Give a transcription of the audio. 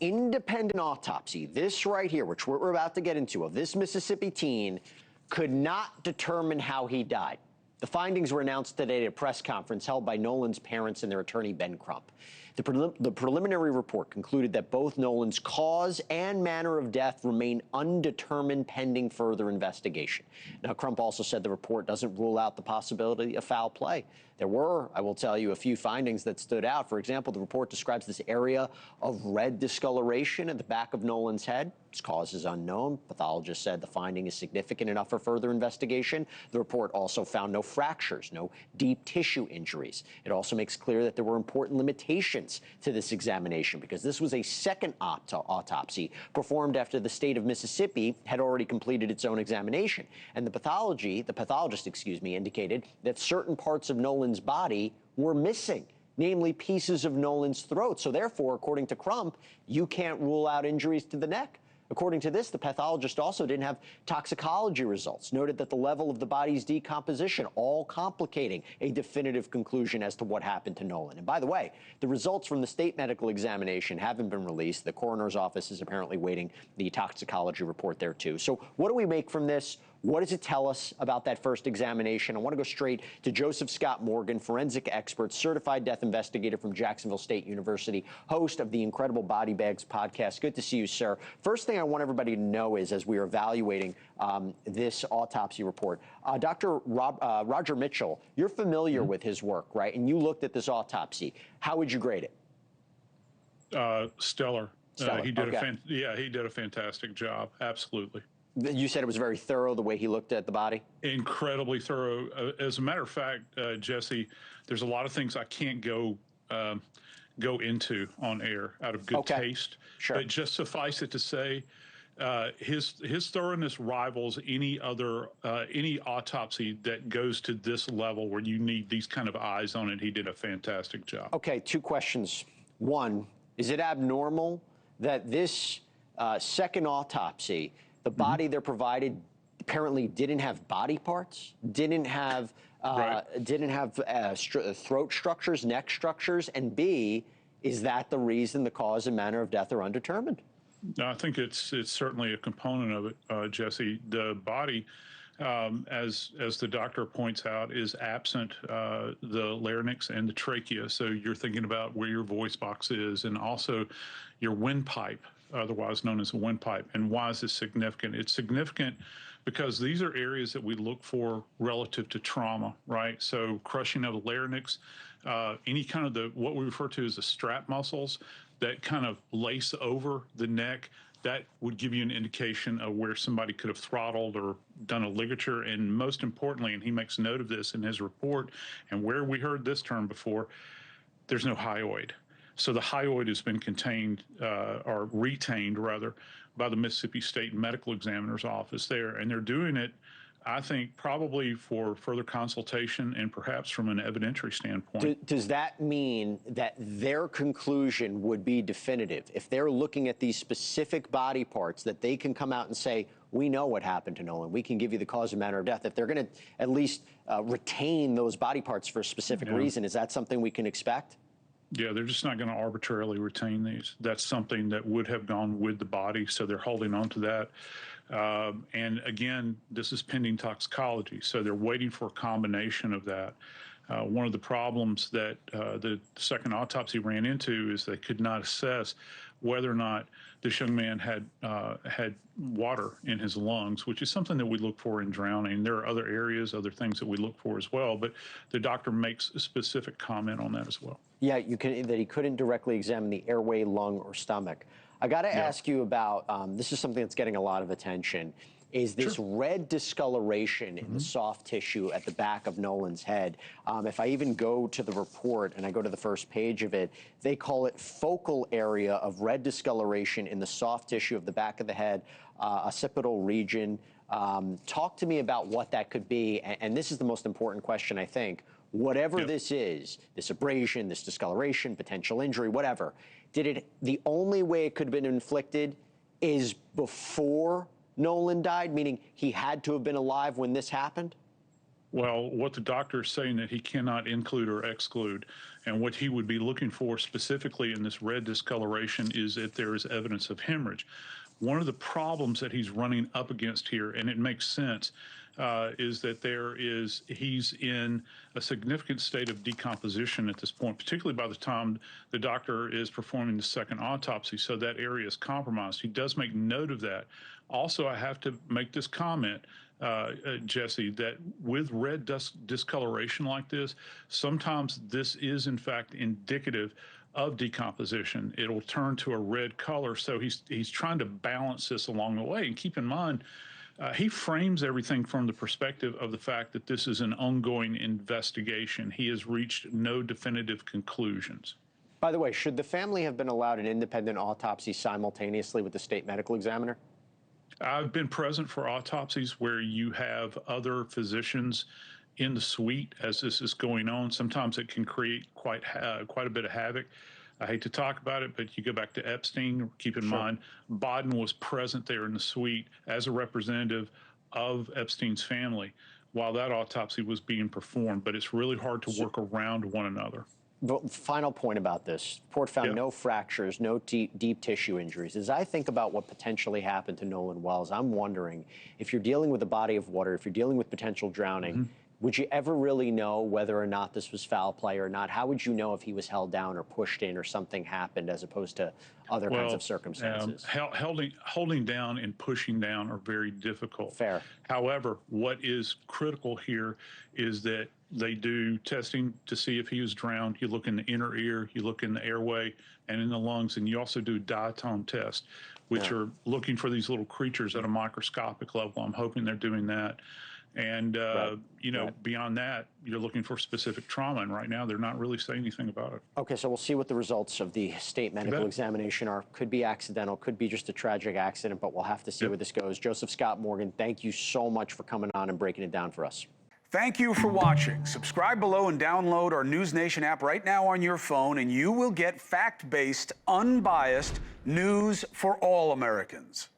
independent autopsy, this right here, which we're about to get into, of this Mississippi teen, could not determine how he died. The findings were announced today at a press conference held by Nolan's parents and their attorney, Ben Crump. The preliminary report concluded that both Nolan's cause and manner of death remain undetermined pending further investigation. Now, Crump also said the report doesn't rule out the possibility of foul play. There were, I will tell you, a few findings that stood out. For example, the report describes this area of red discoloration at the back of Nolan's head. Its cause is unknown. Pathologists said the finding is significant enough for further investigation. The report also found no fractures, no deep tissue injuries. It also makes clear that there were important limitations to this examination because this was a second autopsy performed after the state of Mississippi had already completed its own examination. And the pathologist, indicated that certain parts of Nolan's body were missing, namely pieces of Nolan's throat. So therefore, according to Crump, you can't rule out injuries to the neck. According to this, the pathologist also didn't have toxicology results, noted that the level of the body's decomposition, all complicating a definitive conclusion as to what happened to Nolan. And by the way, the results from the state medical examination haven't been released. The coroner's office is apparently waiting the toxicology report there too. So what do we make from this? What does it tell us about that first examination? I want to go straight to Joseph Scott Morgan, forensic expert, certified death investigator from Jacksonville State University, host of the Incredible Body Bags podcast. Good to see you, sir. First thing I want everybody to know is, as we are evaluating this autopsy report, Dr. Roger Mitchell, you're familiar with his work, right? And you looked at this autopsy. How would you grade it? Stellar. He did he did a fantastic job. Absolutely. You said it was very thorough, the way he looked at the body? Incredibly thorough. As a matter of fact, Jesse, there's a lot of things I can't go into on air out of good taste. Sure. But just suffice it to say, his thoroughness rivals any autopsy that goes to this level where you need these kind of eyes on it. He did a fantastic job. Okay, two questions. One, is it abnormal that this second autopsy, the body they're provided apparently didn't have body parts, didn't have throat structures, neck structures, and B, is that the reason the cause and manner of death are undetermined? No, I think it's certainly a component of it, Jesse. The body, as the doctor points out, is absent the larynx and the trachea. So you're thinking about where your voice box is, and also your windpipe, otherwise known as a windpipe. And why is this significant? It's significant because these are areas that we look for relative to trauma, right? So crushing of the larynx, any kind of what we refer to as the strap muscles that kind of lace over the neck, that would give you an indication of where somebody could have throttled or done a ligature. And most importantly, and he makes note of this in his report, and where we heard this term before, there's no hyoid. So the hyoid has been contained, or retained rather, by the Mississippi State Medical Examiner's Office there. And they're doing it, I think, probably for further consultation and perhaps from an evidentiary standpoint. Does that mean that their conclusion would be definitive? If they're looking at these specific body parts, that they can come out and say, we know what happened to Nolan, we can give you the cause and manner of death. If they're going to at least retain those body parts for a specific reason, is that something we can expect? Yeah, they're just not going to arbitrarily retain these. That's something that would have gone with the body, so they're holding on to that. And again, this is pending toxicology, so they're waiting for a combination of that. One of the problems that the second autopsy ran into is they could not assess whether or not this young man had water in his lungs, which is something that we look for in drowning. There are other areas, other things that we look for as well, but the doctor makes a specific comment on that as well. Yeah, that he couldn't directly examine the airway, lung, or stomach. I got to ask you about, this is something that's getting a lot of attention, is this red discoloration in the soft tissue at the back of Nolan's head. If I even go to the report and I go to the first page of it, they call it focal area of red discoloration in the soft tissue of the back of the head, occipital region. Talk to me about what that could be. And this is the most important question, I think. Whatever this is, this abrasion, this discoloration, potential injury, whatever, the only way it could have been inflicted is before Nolan died, meaning he had to have been alive when this happened? Well, what the doctor is saying that he cannot include or exclude, and what he would be looking for specifically in this red discoloration is if there is evidence of hemorrhage. One of the problems that he's running up against here, and it makes sense, is that he's in a significant state of decomposition at this point, particularly by the time the doctor is performing the second autopsy. So that area is compromised. He does make note of that. Also, I have to make this comment, Jesse, that with red discoloration like this, sometimes this is in fact indicative of decomposition. It'll turn to a red color. So he's trying to balance this along the way. And keep in mind, he frames everything from the perspective of the fact that this is an ongoing investigation. He has reached no definitive conclusions. By the way, should the family have been allowed an independent autopsy simultaneously with the state medical examiner? I've been present for autopsies where you have other physicians in the suite as this is going on. Sometimes it can create quite a bit of havoc. I hate to talk about it, but you go back to Epstein, keep in mind, Baden was present there in the suite as a representative of Epstein's family while that autopsy was being performed, but it's really hard to work around one another. The final point about this, report found no fractures, no deep tissue injuries. As I think about what potentially happened to Nolan Wells, I'm wondering if you're dealing with a body of water, if you're dealing with potential drowning, would you ever really know whether or not this was foul play or not? How would you know if he was held down or pushed in or something happened as opposed to other kinds of circumstances? Holding down and pushing down are very difficult. Fair. However, what is critical here is that they do testing to see if he was drowned. You look in the inner ear, you look in the airway and in the lungs, and you also do diatom tests, which are looking for these little creatures at a microscopic level. I'm hoping they're doing that. And, beyond that, you're looking for specific trauma. And right now, they're not really saying anything about it. Okay, so we'll see what the results of the state medical examination are. Could be accidental, could be just a tragic accident, but we'll have to see where this goes. Joseph Scott Morgan, thank you so much for coming on and breaking it down for us. Thank you for watching. Subscribe below and download our NewsNation app right now on your phone, and you will get fact-based, unbiased news for all Americans.